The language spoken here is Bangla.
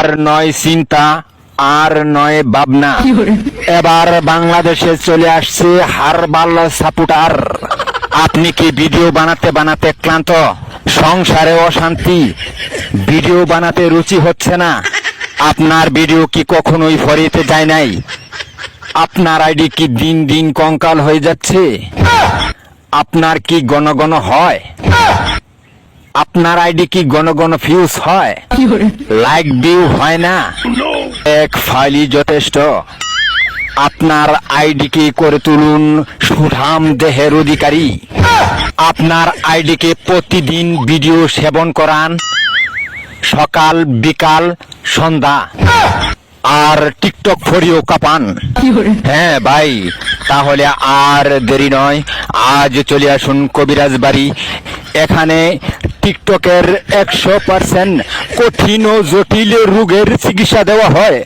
আর নয় চিন্তা, আর নয় ভাবনা। এবার বাংলাদেশে চলে আসছে হারবাল সাপোর্টার। আপনি কি ভিডিও বানাতে বানাতে ক্লান্ত? সংসারে অশান্তি, ভিডিও বানাতে রুচি হচ্ছে না? আপনার ভিডিও কি কখনোই ফরিতে যায় নাই? আপনার আইডি কি দিন দিন কঙ্কাল হয়ে যাচ্ছে? আপনার কি ঘন ঘন হয়? আপনার আইডি কি ঘন ঘন ফিউজ হয়? লাইক ভিউ হয় না? এক ফাইলই যথেষ্ট। আপনার আইডিকে করে তুলুন সুঠাম দেহের অধিকারী। আপনার আইডিকে প্রতিদিন ভিডিও সেবন করান, সকাল বিকাল সন্ধ্যা, আর টিকটক ফরিও কাপান। হ্যাঁ ভাই, তাহলে আর দেরি নয়, আজ চলে আসুন কবিরাজ বাড়ি। এখানে টিকটকের 100% কঠিন ও জটিল রোগের চিকিৎসা দেওয়া হয়।